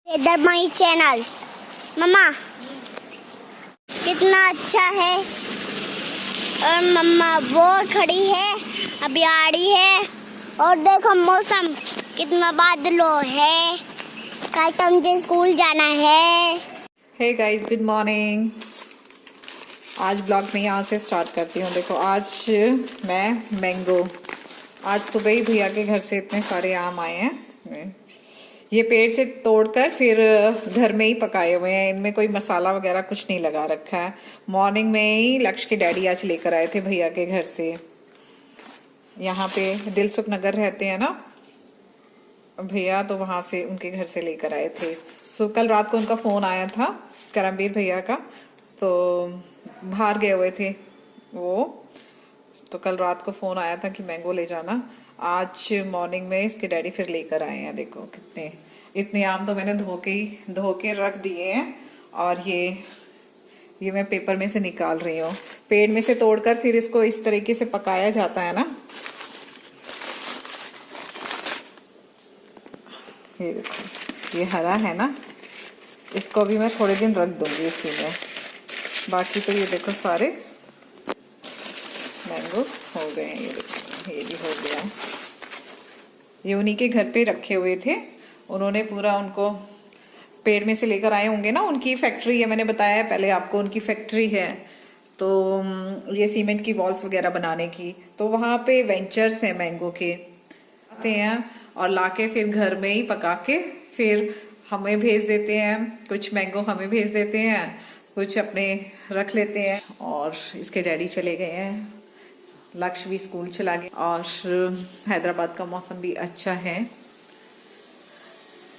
इधर my channel. मम्मा कितना अच्छा है। और मम्मा वो खड़ी है, अभी आ रही है। और देखो मौसम कितना बादलों है। कल तो मुझे स्कूल जाना है। Hey guys, good morning. आज ब्लॉग में यहाँ से स्टार्ट करती हूँ। देखो आज मैं मैंगो, आज सुबह ही भैया के घर से इतने सारे आम आए हैं। ये पेड़ से तोड़कर फिर घर में ही पकाए हुए हैं। इनमें कोई मसाला वगैरह कुछ नहीं लगा रखा है। मॉर्निंग में ही लक्ष्य के डैडी आज लेकर आए थे भैया के घर से। यहाँ पे दिलसुख नगर रहते हैं ना भैया, तो वहां से उनके घर से लेकर आए थे। सो कल रात को उनका फोन आया था, करमवीर भैया का, तो बाहर गए हुए थे वो। तो कल रात को फोन आया था कि मैंगो ले जाना। आज मॉर्निंग में इसके डैडी फिर लेकर आए हैं। देखो कितने इतने आम तो मैंने धो के रख दिए हैं। और ये मैं पेपर में से निकाल रही हूँ। पेड़ में से तोड़कर फिर इसको इस तरीके से पकाया जाता है ना। ये देखो, ये हरा है ना, इसको भी मैं थोड़े दिन रख दूंगी इसी में। बाकी तो ये देखो सारे मैंगो हो गए हैं। ये देखो, ये भी हो गया है। ये उन्हीं के घर पे रखे हुए थे। उन्होंने पूरा उनको पेड़ में से लेकर आए होंगे ना। उनकी फैक्ट्री है, मैंने बताया है पहले आपको, उनकी फैक्ट्री है। तो ये सीमेंट की वॉल्स वगैरह बनाने की, तो वहाँ पे वेंचर्स हैं मैंगो के, आते हैं और लाके फिर घर में ही पका के फिर हमें भेज देते हैं। कुछ मैंगो हमें भेज देते हैं, कुछ अपने रख लेते हैं। और इसके डैडी चले गए हैं, लक्ष्य भी स्कूल चला गया। और हैदराबाद का मौसम भी अच्छा है।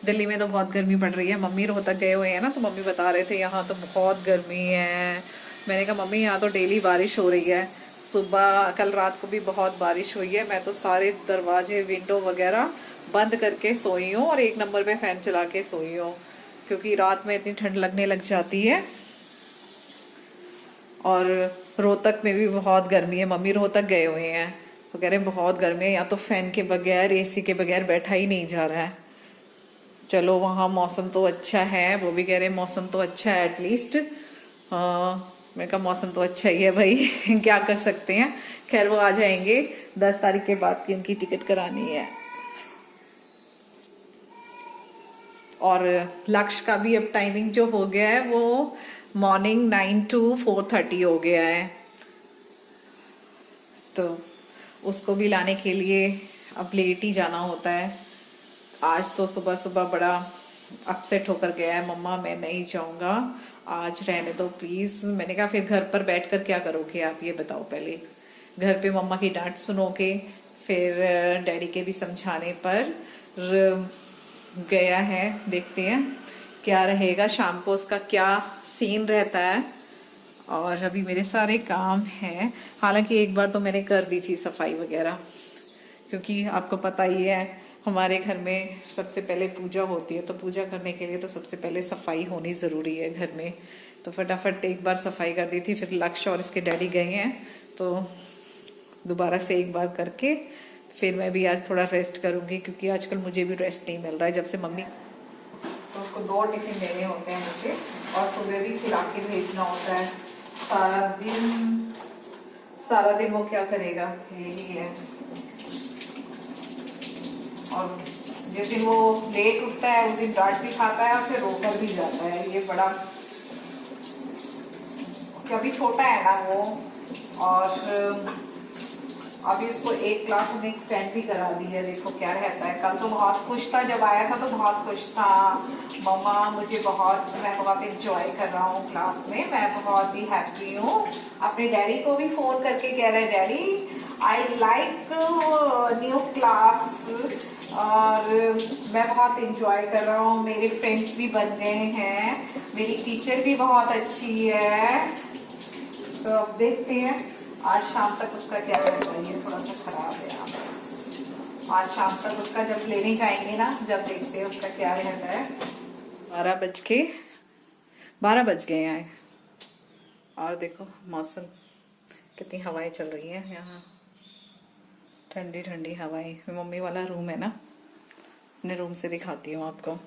दिल्ली में तो बहुत गर्मी पड़ रही है। मम्मी रोहतक गए हुए हैं ना, तो मम्मी बता रहे थे यहाँ तो बहुत गर्मी है। मैंने कहा मम्मी यहाँ तो डेली बारिश हो रही है। सुबह कल रात को भी बहुत बारिश हुई है। मैं तो सारे दरवाजे विंडो वगैरह बंद करके सोई हूँ और 1 नंबर पे फैन चला के सोई हूँ, क्योंकि रात में इतनी ठंड लगने लग जाती है। और रोहतक में भी बहुत गर्मी है। मम्मी रोहतक गए हुए हैं तो कह रहे हैं बहुत गर्मी है, यहाँ तो फैन के बगैर, एसी के बगैर बैठा ही नहीं जा रहा है। चलो वहाँ मौसम तो अच्छा है, वो भी कह रहे हैं मौसम तो अच्छा है एटलीस्ट। मैं कहा मौसम तो अच्छा ही है भाई क्या कर सकते हैं। खैर वो आ जाएंगे 10 तारीख के बाद की उनकी टिकट करानी है। और लक्ष्य का भी अब टाइमिंग जो हो गया है वो मॉर्निंग 9 to 4:30 हो गया है। तो उसको भी लाने के लिए अब लेट ही जाना होता है। आज तो सुबह सुबह बड़ा अपसेट होकर गया है, मम्मा मैं नहीं जाऊंगा आज, रहने दो प्लीज। मैंने कहा फिर घर पर बैठकर क्या करोगे आप, ये बताओ पहले। घर पे मम्मा की डांट सुनोगे, फिर डैडी के भी समझाने पर गया है। देखते हैं क्या रहेगा, शाम को उसका क्या सीन रहता है। और अभी मेरे सारे काम हैं। हालांकि एक बार तो मैंने कर दी थी सफाई वगैरह, क्योंकि आपको पता ही है हमारे घर में सबसे पहले पूजा होती है। तो पूजा करने के लिए तो सबसे पहले सफाई होनी ज़रूरी है घर में। तो फटाफट एक बार सफाई कर दी थी। फिर लक्ष्य और इसके डैडी गए हैं तो दोबारा से एक बार करके फिर मैं भी आज थोड़ा रेस्ट करूँगी, क्योंकि आजकल मुझे भी रेस्ट नहीं मिल रहा है जब से मम्मी। तो उसको 2 टिफिन देने होते हैं मुझे, और सुबह भी खिला के भेजना होता है। सारा दिन वो क्या करेगा, यही है। और जिस दिन वो लेट उठता है उस दिन डांट भी खाता है और फिर रोकर भी जाता है। ये बड़ा, कभी छोटा है ना वो। और अभी उसको 1 क्लास में एक्सटेंड भी करा दी है। देखो क्या रहता है। कल तो बहुत खुश था, जब आया था तो बहुत खुश था। मम्मा मैं बहुत एंजॉय कर रहा हूँ क्लास में, मैं बहुत ही हैप्पी हूँ। अपने डैडी को भी फोन करके कह रहा है daddy I like new class, और मैं बहुत एंजॉय कर रहा हूँ। मेरे फ्रेंड्स भी बन गए हैं, मेरी टीचर भी बहुत अच्छी है। तो अब देखते हैं आज शाम तक उसका क्या रहता है। ये थोड़ा सा खराब है। आज शाम तक उसका जब लेने जाएंगे ना, जब देखते हैं उसका क्या रहता है। 12 बज गए हैं। और देखो मौसम, कितनी हवाएं चल रही हैं यहाँ, ठंडी ठंडी हवाएं। मम्मी वाला रूम है ना, अपने रूम से दिखाती हूँ आपको।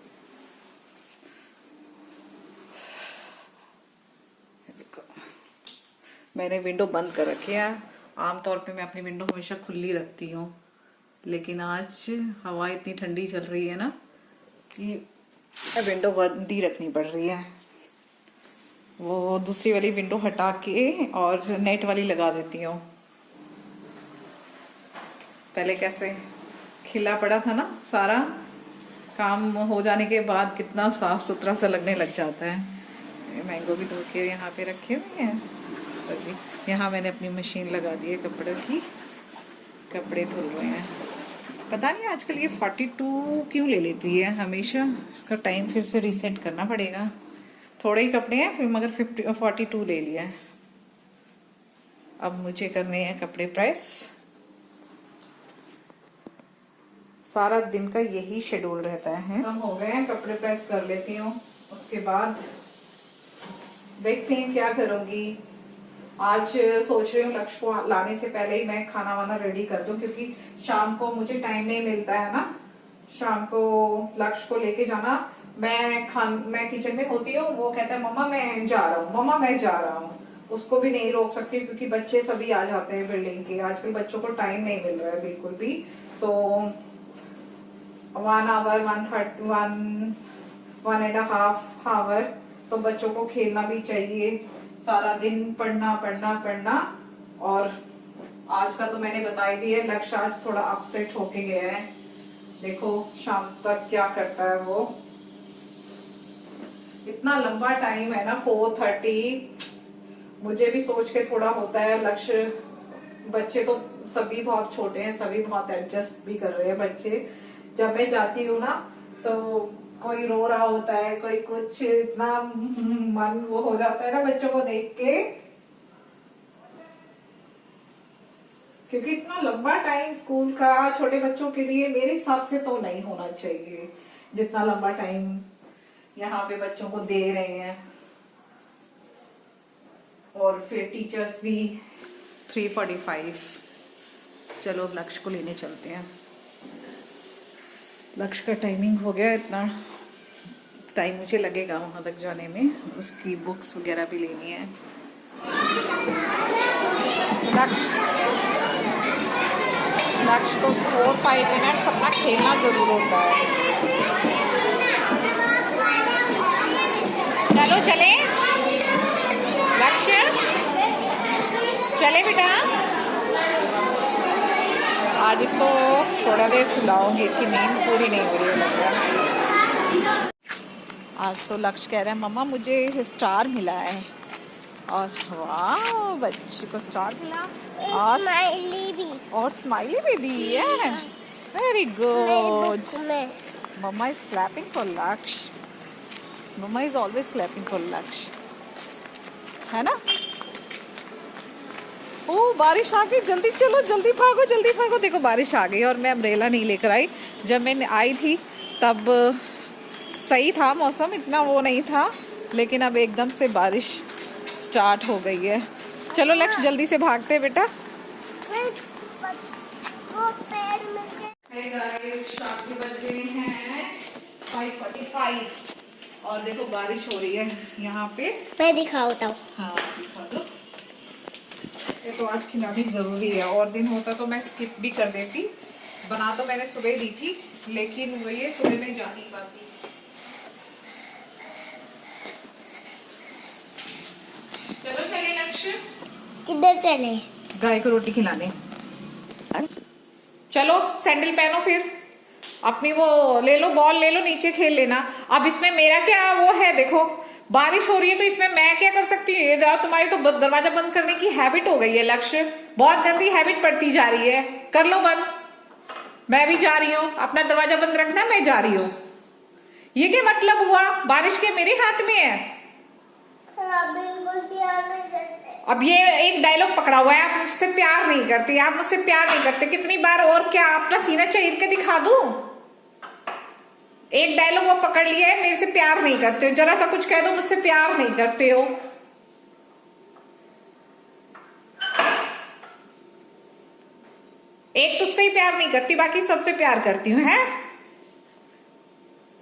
मैंने विंडो बंद कर रखी है। आमतौर पे मैं अपनी विंडो हमेशा खुली रखती हूँ, लेकिन आज हवा इतनी ठंडी चल रही है ना कि विंडो बंद ही रखनी पड़ रही है। वो दूसरी वाली विंडो हटा के और नेट वाली लगा देती हूँ। पहले कैसे खिला पड़ा था ना, सारा काम हो जाने के बाद कितना साफ सुथरा सा लगने लग जाता है। मैंगो भी धो के यहाँ पे रखे हुए हैं। अभी यहाँ मैंने अपनी मशीन लगा दी है कपड़े की, कपड़े धुल रहे हैं। पता नहीं आजकल ये 42 क्यों ले लेती है हमेशा, इसका टाइम फिर से रीसेट करना पड़ेगा। थोड़े ही कपड़े हैं फिर, मगर 42 ले लिया है। अब मुझे करने हैं कपड़े प्रेस। सारा दिन का यही शेड्यूल रहता है। कम हो गए हैं, कपड़े प्रेस कर लेती हूँ, उसके बाद देखते हैं क्या करूंगी। आज सोच रही हूँ लक्ष्य को लाने से पहले ही मैं खाना वाना रेडी कर दूं, क्योंकि शाम को मुझे टाइम नहीं मिलता है ना। शाम को लक्ष्य को लेके जाना, मैं किचन में होती हूँ, वो कहता है मम्मा मैं जा रहा हूँ, मम्मा मैं जा रहा हूँ। उसको भी नहीं रोक सकती क्योंकि बच्चे सभी आ जाते हैं बिल्डिंग के। आजकल बच्चों को टाइम नहीं मिल रहा है बिल्कुल भी। तो 1 आवर 1.5 आवर तो बच्चों को खेलना भी चाहिए। सारा दिन पढ़ना पढ़ना पढ़ना। और आज का तो मैंने बता ही दिया, लक्ष्य आज थोड़ा अपसेट होके गया है। देखो शाम तक क्या करता है वो। इतना लंबा टाइम है ना 4:30। मुझे भी सोच के थोड़ा होता है। लक्ष्य, बच्चे तो सभी बहुत छोटे हैं, सभी बहुत एडजस्ट भी कर रहे हैं बच्चे। जब मैं जाती हूँ ना तो कोई रो रहा होता है, कोई कुछ, इतना मन वो हो जाता है ना बच्चों को देख के, क्योंकि इतना लंबा टाइम स्कूल का छोटे बच्चों के लिए मेरे हिसाब से तो नहीं होना चाहिए जितना लंबा टाइम यहाँ पे बच्चों को दे रहे हैं। और फिर टीचर्स भी 3:45। चलो लक्ष्य को लेने चलते हैं। लक्ष्य का टाइमिंग हो गया, इतना टाइम मुझे लगेगा वहां तक जाने में। उसकी बुक्स वगैरह भी लेनी है। लक्ष्य को 4-5 मिनट्स अपना खेलना जरूर होता है। चलो चले लक्ष्य, चले बेटा। आज इसको थोड़ा देर सुलाऊंगी, इसकी नींद पूरी नहीं हो रही है लग रहा। आज तो लक्ष्य कह रहा है मम्मा मुझे स्टार मिला है। और वाह, बच्चे को स्टार मिला और स्माइली भी दी है। Very good. Mamma is clapping for Lakshya. Mamma is always clapping for Lakshya, है ना। ओ बारिश आ गई, जल्दी चलो, जल्दी भागो जल्दी भागो। देखो बारिश आ गई और मैं अम्ब्रेला नहीं लेकर आई। जब मैं आई थी तब सही था मौसम, इतना वो नहीं था, लेकिन अब एकदम से बारिश स्टार्ट हो गई है। चलो लक्ष्य जल्दी से भागते हैं बेटा। शाम के बज गए हैं 5:45 और देखो बारिश हो रही है यहाँ पे। मैं दिखाता हूँ। हाँ दिखा दो। ये तो आज खिलानी जरूरी है, और दिन होता तो मैं स्किप भी कर देती। बना तो मैंने सुबह दी थी, लेकिन वो ये सुबह में जा नहीं पाती। चलो चले लक्ष्य। किधर चले? गाय को रोटी खिलाने। चलो सैंडल पहनो, फिर अपनी वो ले लो, बॉल ले लो, नीचे खेल लेना। अब इसमें मेरा क्या वो है, देखो बारिश हो रही है तो इसमें मैं क्या कर सकती हूँ। ये तुम्हारी तो दरवाजा बंद करने की हैबिट हो गई है लक्ष्य, बहुत गंदी हैबिट पड़ती जा रही है। कर लो बंद। मैं भी जा रही हूँ, अपना दरवाजा बंद रखना, मैं जा रही हूँ। ये क्या मतलब हुआ, बारिश के मेरे हाथ में है। बिल्कुल प्यार नहीं करते। अब ये एक डायलॉग पकड़ा हुआ है, आप मुझसे प्यार नहीं करती, आप मुझसे प्यार नहीं करते। कितनी बार और क्या अपना सीना चीर के दिखा दूं? एक डायलॉग वो पकड़ लिया है, मेरे से प्यार नहीं करते हो। जरा सा कुछ कह दो मुझसे प्यार नहीं करते हो। एक तुझसे ही प्यार नहीं करती, बाकी सबसे प्यार करती हूँ। है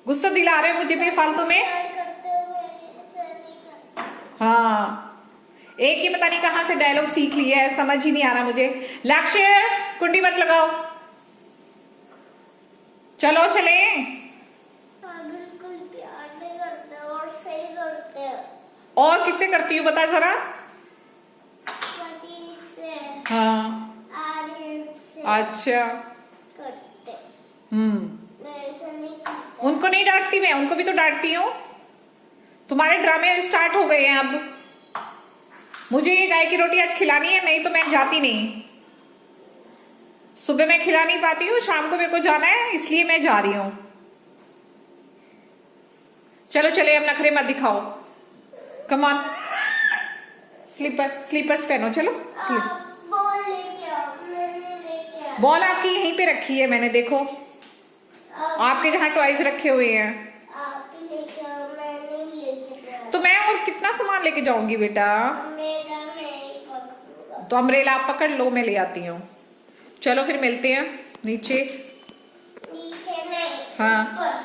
गुस्सा दिला रहे हो मुझे बेफालतू में। हाँ एक ही पता नहीं कहाँ से डायलॉग सीख लिया है, समझ ही नहीं आ रहा मुझे। लक्ष्य कुंडी मत लगाओ, चलो चले। बिल्कुल प्यार नहीं करते और सही करते हैं। और किससे करती हूँ बता जरा। पति से, हाँ आर्यन से अच्छा। करते। हम्म, मेरे से नहीं करते। उनको नहीं डांटती मैं, उनको भी तो डांटती हूँ। तुम्हारे ड्रामे स्टार्ट हो गए हैं अब। मुझे ये गाय की रोटी आज खिलानी है, नहीं तो मैं जाती नहीं। सुबह मैं खिला नहीं पाती हूँ, शाम को मेरे को जाना है, इसलिए मैं जा रही हूँ। चलो चले, अब नखरे मत दिखाओ। कम ऑन, स्लीपर्स पहनो, चलो। बॉल लेके आओ, मैंने लेके आओ। बॉल आपकी यहीं पे रखी है मैंने, देखो आपके जहाँ टॉयज रखे हुए हैं। आप ही लेके आओ, मैं नहीं लेके गया। तो मैं और कितना सामान लेके जाऊंगी बेटा। मेरा मैं ही पकड़ूंगा। तो अम्ब्रेला आप पकड़ लो, मैं ले आती हूँ। चलो फिर मिलते हैं नीचे। नीचे नहीं, हाँ। ऊपर।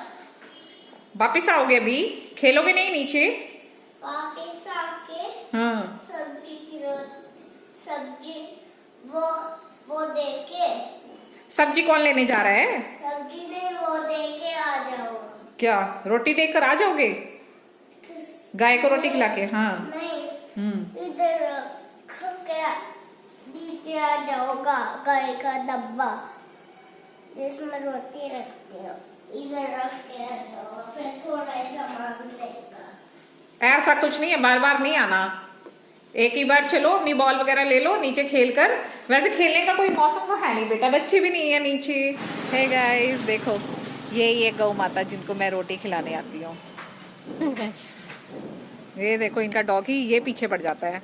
वापिस आओगे अभी, खेलोगे नहीं नीचे। वापिस आके हाँ सब्जी की सब्जी वो देके, सब्जी कौन लेने जा रहा है। सब्जी में वो देके आ जाऊंगा। क्या रोटी देकर आ जाओगे, गाय को रोटी खिला के। हाँ नहीं, इधर रख के नीचे आ जाओगा गाय का डब्बा जिसमें रोटी रखती हो, इधर रख के आ जाओगा, फिर थोड़ा सामान लेगा। ऐसा कुछ नहीं है, बार बार नहीं आना। एक ही बार चलो, अपनी बॉल वगैरह ले लो, नीचे खेल कर। वैसे खेलने का कोई मौसम तो है नहीं बेटा, बच्चे भी नहीं है नीचे। हे गाइस देखो, ये गौ माता जिनको मैं रोटी खिलाने आती हूँ। ये देखो इनका डॉगी ये पीछे पड़ जाता है,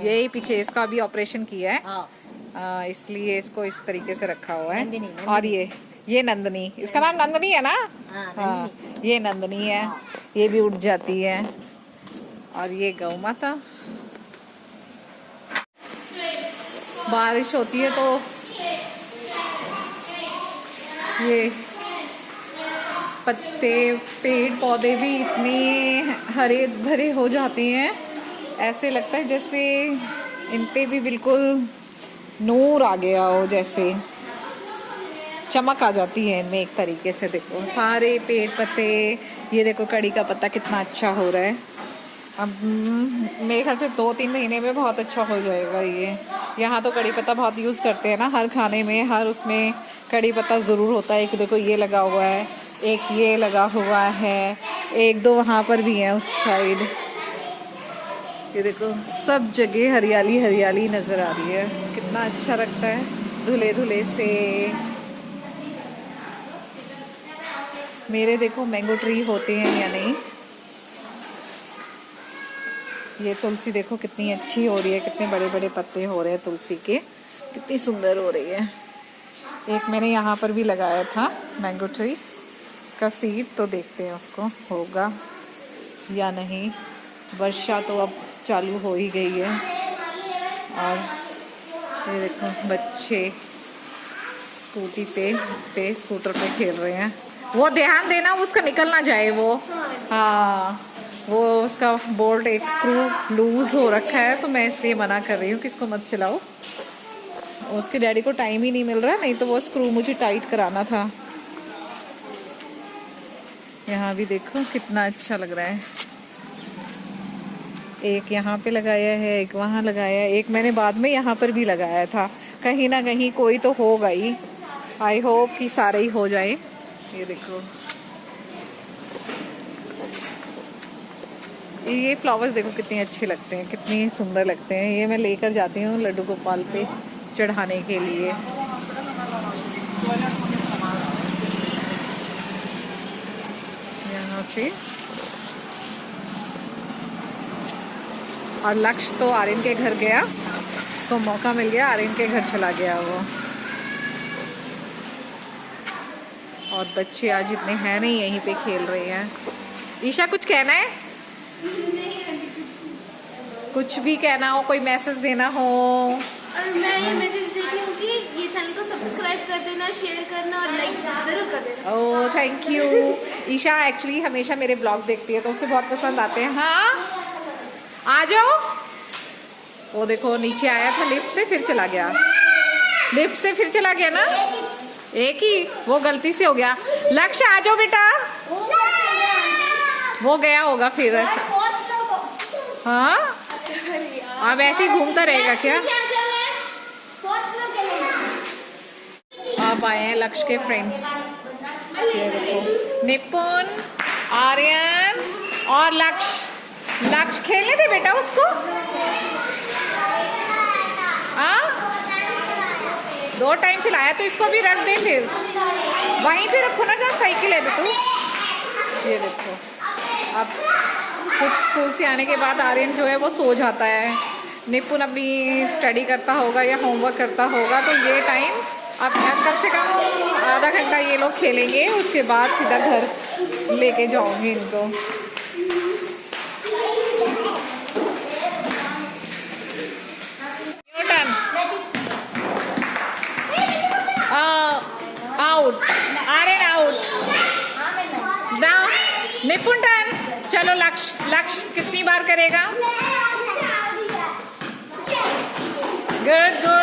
यही पीछे, इसका अभी ऑपरेशन किया है। इसलिए इसको इस तरीके से रखा हुआ है। नंदिनी। और ये नंदनी, इसका नाम नंदनी है ना। हाँ ये नंदनी है, ये भी उठ जाती है। और ये गौ माता। बारिश होती है तो ये पत्ते, पेड़ पौधे भी इतने हरे भरे हो जाते हैं, ऐसे लगता है जैसे इन पे भी बिल्कुल नूर आ गया हो, जैसे चमक आ जाती है इनमें एक तरीके से। देखो सारे पेड़ पत्ते, ये देखो कड़ी का पत्ता कितना अच्छा हो रहा है। अब मेरे ख्याल से 2-3 महीने में बहुत अच्छा हो जाएगा ये। यहाँ तो कड़ी पत्ता बहुत यूज़ करते हैं ना, हर खाने में, हर उसमें कड़ी पत्ता ज़रूर होता है। एक देखो ये लगा हुआ है, एक ये लगा हुआ है, एक दो वहाँ पर भी है उस साइड। ये देखो सब जगह हरियाली हरियाली नज़र आ रही है, कितना अच्छा लगता है धुले धुले से। मेरे देखो मैंगो ट्री होते हैं या नहीं। ये तुलसी देखो कितनी अच्छी हो रही है, कितने बड़े बड़े पत्ते हो रहे हैं तुलसी के, कितनी सुंदर हो रही है। एक मैंने यहाँ पर भी लगाया था मैंगो ट्री का सीड, तो देखते हैं उसको होगा या नहीं। वर्षा तो अब चालू हो ही गई है। और ये देखो बच्चे स्कूटी पे, स्कूटर पे खेल रहे हैं। वो ध्यान देना उसका निकल ना जाए वो। हाँ वो उसका बोल्ट एक स्क्रू लूज हो रखा है, तो मैं इसलिए मना कर रही हूँ कि इसको मत चलाओ। उसके डैडी को टाइम ही नहीं मिल रहा, नहीं तो वो स्क्रू मुझे टाइट कराना था। यहाँ भी देखो कितना अच्छा लग रहा है। एक यहाँ पे लगाया है, एक वहाँ लगाया है, एक मैंने बाद में यहाँ पर भी लगाया था। कहीं ना कहीं कोई तो होगा ही। आई होप कि सारे ही हो जाए। ये देखो ये फ्लावर्स देखो कितने अच्छे लगते हैं, कितने सुंदर लगते हैं। ये मैं लेकर जाती हूँ लड्डू गोपाल पे चढ़ाने के लिए। यहाँ से और लक्ष्य तो आर्यन के घर गया, उसको मौका मिल गया, आर्यन के घर चला गया वो। और बच्चे आज इतने हैं नहीं, यहीं पे खेल रहे हैं। ईशा कुछ कहना है? कुछ भी कहना हो, कोई मैसेज देना हो। और मैं ये मैसेज देती हूँ कि ये चैनल को सब्सक्राइब कर देना, शेयर करना और लाइक जरूर कर देना। Oh thank you. Isha actually हमेशा मेरे ब्लॉग्स देखती है तो उसे बहुत पसंद आते हैं। हाँ आ जाओ। वो देखो नीचे आया था लिफ्ट से, फिर चला गया। लिफ्ट से फिर चला गया ना, एक ही, वो गलती से हो गया। लक्ष्य आ जाओ बेटा, वो गया होगा फिर। हाँ, अब ऐसे ही घूमता रहेगा क्या? अब आए हैं लक्ष्य के फ्रेंड्स, ये देखो निपुण, आर्यन और लक्ष्य। लक्ष्य खेलने दे बेटा उसको। हाँ, 2 टाइम चलाया तो इसको भी रख दे, फिर वहीं पे रखो ना जहाँ साइकिल है बेटू। ये देखो, अब कुछ स्कूल से आने के बाद आर्यन जो है वो सो जाता है, निपुण अपनी स्टडी करता होगा या होमवर्क करता होगा, तो ये टाइम अब कम से कम आधा घंटा ये लोग खेलेंगे, उसके बाद सीधा घर लेके जाऊंगी इनको। Out, Aryan out. Now Nipun turn. चलो लक्ष्य, लक्ष्य कितनी बार करेगा? Good good.